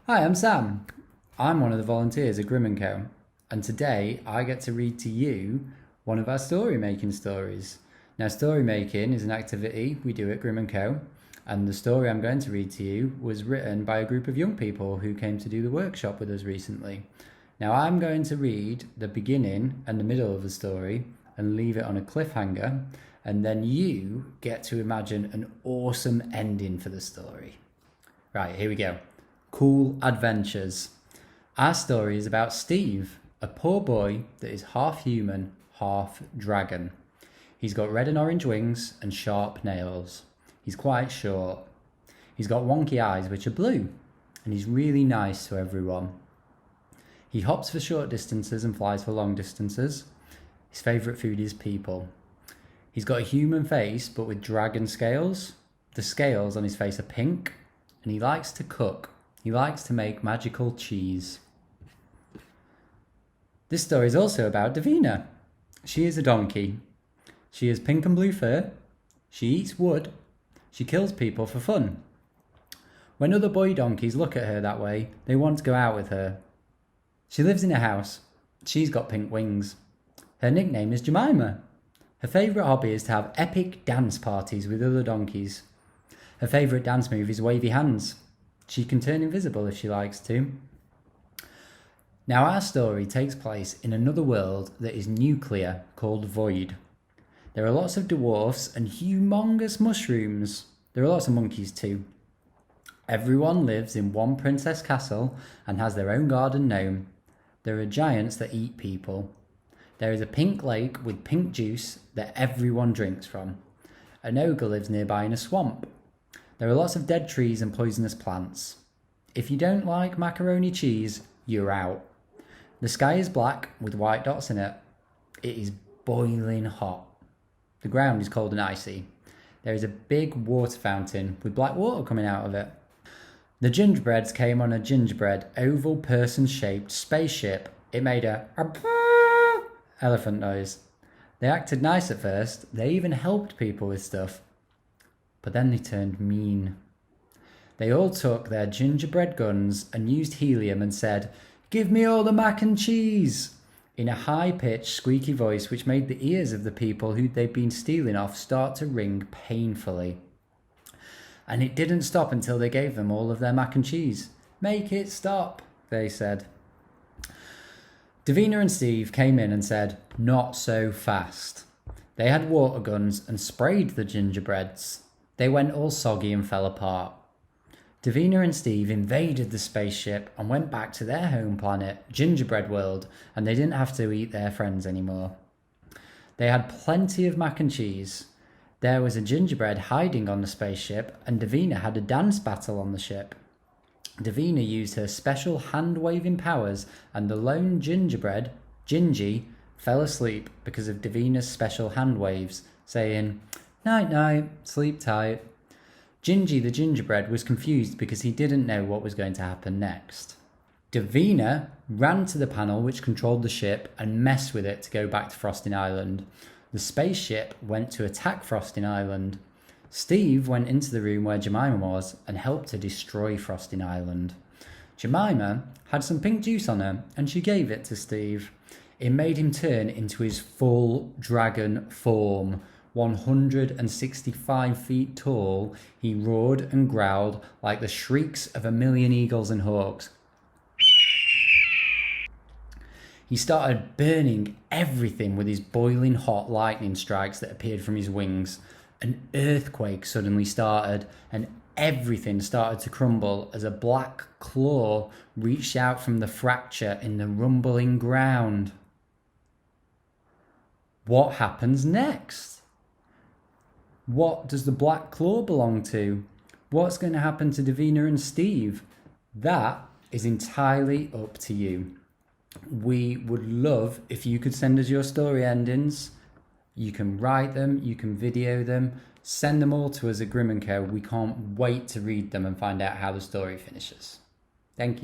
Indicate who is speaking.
Speaker 1: Hi, I'm Sam. I'm one of the volunteers at Grimm&Co, and today I get to read to you one of our story making stories. Now, story making is an activity we do at Grimm&Co, and the story I'm going to read to you was written by a group of young people who came to do the workshop with us recently. Now, I'm going to read the beginning and the middle of the story and leave it on a cliffhanger, and then you get to imagine an awesome ending for the story. Right, here we go. Cool adventures. Our story is about Steve, a poor boy that is half human, half dragon. He's got red and orange wings and sharp nails. He's quite short. He's got wonky eyes which are blue, and he's really nice to everyone. He hops for short distances and flies for long distances. His favourite food is people. He's got a human face but with dragon scales. The scales on his face are pink, and he likes to cook. He likes to make magical cheese. This story is also about Davina. She is a donkey. She has pink and blue fur. She eats wood. She kills people for fun. When other boy donkeys look at her that way, they want to go out with her. She lives in a house. She's got pink wings. Her nickname is Jemima. Her favourite hobby is to have epic dance parties with other donkeys. Her favourite dance move is wavy hands. She can turn invisible if she likes to. Now, our story takes place in another world that is nuclear, called Void. There are lots of dwarfs and humongous mushrooms. There are lots of monkeys too. Everyone lives in one princess castle and has their own garden gnome. There are giants that eat people. There is a pink lake with pink juice that everyone drinks from. An ogre lives nearby in a swamp. There are lots of dead trees and poisonous plants. If you don't like macaroni cheese, you're out. The sky is black with white dots in it. It is boiling hot. The ground is cold and icy. There is a big water fountain with black water coming out of it. The gingerbreads came on a gingerbread, oval person-shaped spaceship. It made a elephant noise. They acted nice at first. They even helped people with stuff. But then they turned mean. They all took their gingerbread guns and used helium and said, "Give me all the mac and cheese," in a high-pitched, squeaky voice which made the ears of the people who they'd been stealing off start to ring painfully. And it didn't stop until they gave them all of their mac and cheese. "Make it stop," they said. Davina and Steve came in and said, "Not so fast." They had water guns and sprayed the gingerbreads. They went all soggy and fell apart. Davina and Steve invaded the spaceship and went back to their home planet, Gingerbread World, and they didn't have to eat their friends anymore. They had plenty of mac and cheese. There was a gingerbread hiding on the spaceship, and Davina had a dance battle on the ship. Davina used her special hand-waving powers, and the lone gingerbread, Gingy, fell asleep because of Davina's special hand waves, saying, "Night night, sleep tight." Gingy the gingerbread was confused because he didn't know what was going to happen next. Davina ran to the panel which controlled the ship and messed with it to go back to Frosting Island. The spaceship went to attack Frosting Island. Steve went into the room where Jemima was and helped to destroy Frosting Island. Jemima had some pink juice on her and she gave it to Steve. It made him turn into his full dragon form. 165 feet tall, he roared and growled like the shrieks of a million eagles and hawks. He started burning everything with his boiling hot lightning strikes that appeared from his wings. An earthquake suddenly started, and everything started to crumble as a black claw reached out from the fracture in the rumbling ground. What happens next? What does the black claw belong to? What's going to happen to Davina and Steve? That is entirely up to you. We would love if you could send us your story endings. You can write them, you can video them, send them all to us at Grimm&Co. We can't wait to read them and find out how the story finishes. Thank you.